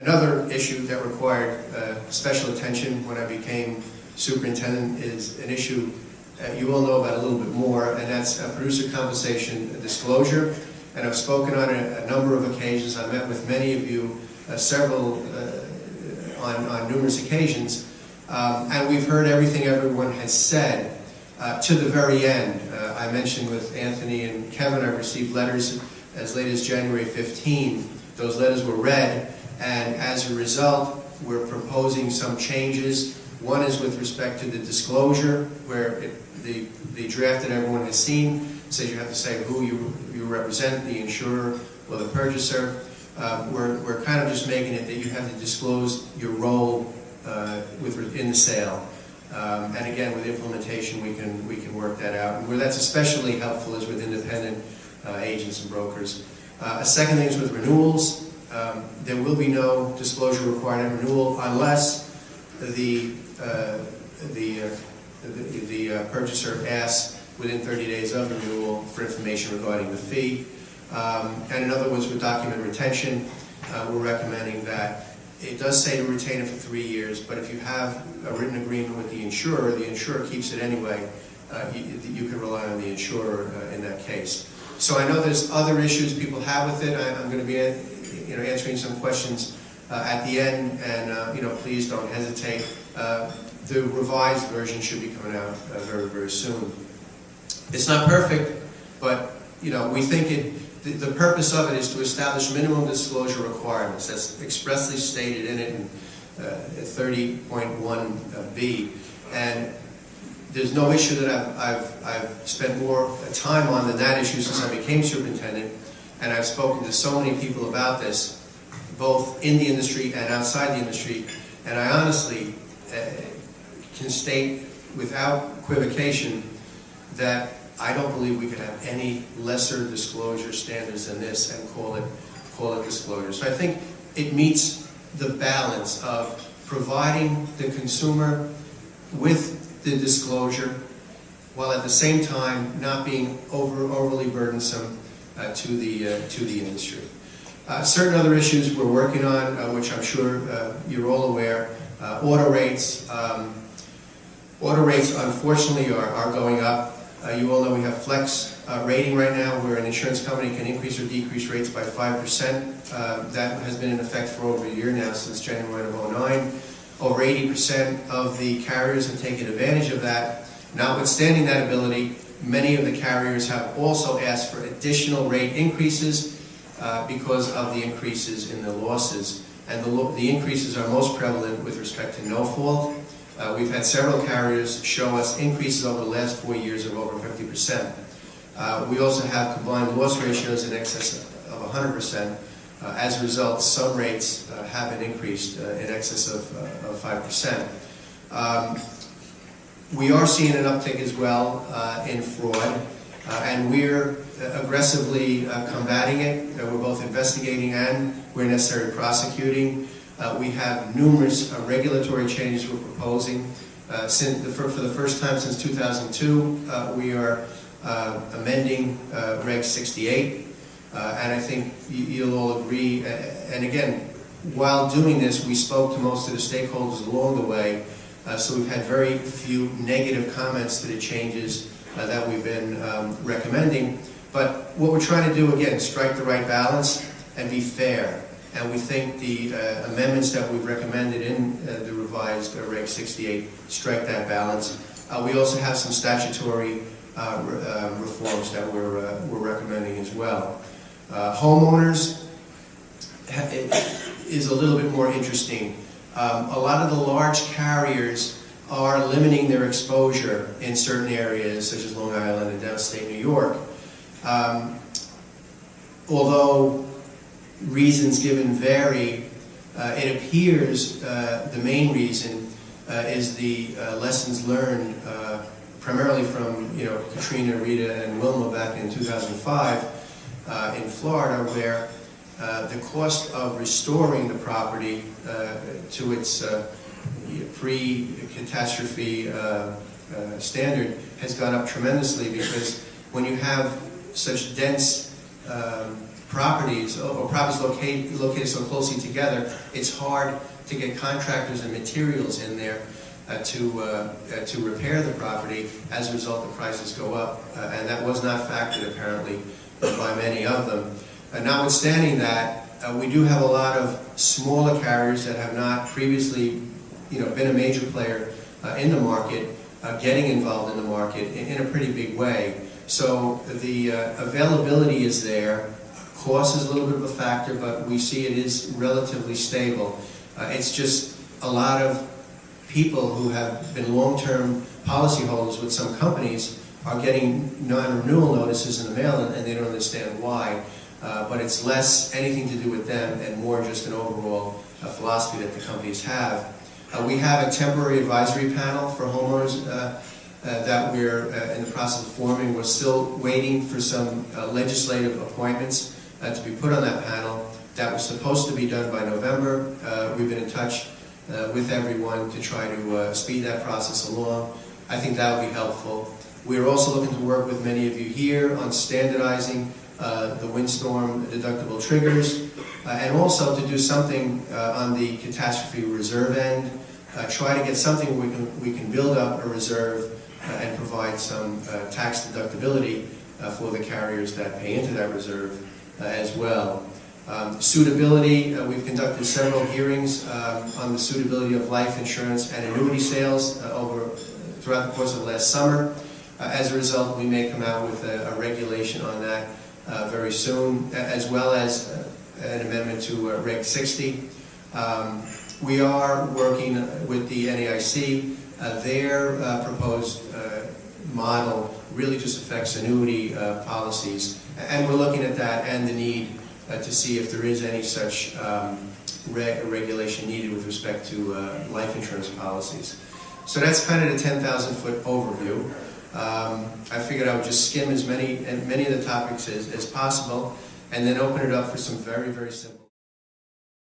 Another issue that required special attention when I became superintendent is an issue you all know about a little bit more, and that's producer compensation disclosure. And I've spoken on it a number of occasions. I met with many of you on numerous occasions, and we've heard everything everyone has said to the very end. I mentioned with Anthony and Kevin, I received letters as late as January 15. Those letters were read, and as a result, we're proposing some changes. One is with respect to the disclosure, where the draft that everyone has seen says you have to say who you represent, the insurer or the purchaser. We're kind of just making it that you have to disclose your role in the sale. And again, with implementation, we can work that out. And where that's especially helpful is with independent agents and brokers. A second thing is with renewals. There will be no disclosure required at renewal unless the purchaser asks within 30 days of renewal for information regarding the fee. And in other words, with document retention, we're recommending that it does say to retain it for 3 years, but if you have a written agreement with the insurer keeps it anyway. You can rely on the insurer in that case. So I know there's other issues people have with it. I'm going to be answering some questions at the end, and please don't hesitate. The revised version should be coming out very, very soon. It's not perfect, but we think the purpose of it is to establish minimum disclosure requirements. That's expressly stated in it in 30.1b, and there's no issue that I've spent more time on than that issue since I became superintendent, and I've spoken to so many people about this, both in the industry and outside the industry, and I honestly can state without equivocation that I don't believe we could have any lesser disclosure standards than this and call it disclosure. So I think it meets the balance of providing the consumer with the disclosure while at the same time not being overly burdensome to the industry. Certain other issues we're working on, which I'm sure you're all aware, auto rates. Auto rates, unfortunately, are going up. You all know we have flex rating right now, where an insurance company can increase or decrease rates by 5%. That has been in effect for over a year now, since January of 2009. Over 80% of the carriers have taken advantage of that. Notwithstanding that ability, many of the carriers have also asked for additional rate increases because of the increases in the losses. And the increases are most prevalent with respect to no fault. We've had several carriers show us increases over the last 4 years of over 50%. We also have combined loss ratios in excess of 100%. As a result, some rates have been increased in excess of 5%. We are seeing an uptick as well in fraud, and we're aggressively combating it. We're both investigating and, where necessary, prosecuting. We have numerous regulatory changes we're proposing. For the first time since 2002, we are amending Reg 68, and I think you'll all agree. And again, while doing this, we spoke to most of the stakeholders along the way, so we've had very few negative comments to the changes that we've been recommending. But what we're trying to do, again, strike the right balance and be fair. And we think the amendments that we've recommended in the revised Reg 68 strike that balance. We also have some statutory reforms that we're recommending as well. Homeowners is a little bit more interesting. A lot of the large carriers are limiting their exposure in certain areas, such as Long Island and downstate New York. Although reasons given vary, it appears the main reason is the lessons learned primarily from Katrina, Rita, and Wilma back in 2005 in Florida, where the cost of restoring the property to its pre-catastrophe standard has gone up tremendously, because when you have such dense properties or properties located so closely together, it's hard to get contractors and materials in there to repair the property. As a result, the prices go up, and that was not factored apparently by many of them. Notwithstanding that, we do have a lot of smaller carriers that have not previously, been a major player in the market, getting involved in the market in a pretty big way. So the availability is there. Cost is a little bit of a factor, but we see it is relatively stable. It's just a lot of people who have been long-term policyholders with some companies are getting non-renewal notices in the mail, and they don't understand why. But it's less anything to do with them and more just an overall philosophy that the companies have. We have a temporary advisory panel for homeowners that we're in the process of forming. We're still waiting for some legislative appointments to be put on that panel. That was supposed to be done by November. We've been in touch with everyone to try to speed that process along. I think that would be helpful. We're also looking to work with many of you here on standardizing the windstorm deductible triggers, and also to do something on the catastrophe reserve end. Try to get something where we can build up a reserve and provide some tax deductibility for the carriers that pay into that reserve as well. Suitability, we've conducted several hearings on the suitability of life insurance and annuity sales throughout the course of last summer. As a result, we may come out with a regulation on that very soon, as well as an amendment to Reg 60. We are working with the NAIC. Their proposed model really just affects annuity policies, and we're looking at that and the need to see if there is any such regulation needed with respect to life insurance policies. So that's kind of the 10,000-foot overview. I figured I would just skim many of the topics as possible, and then open it up for some very, very simple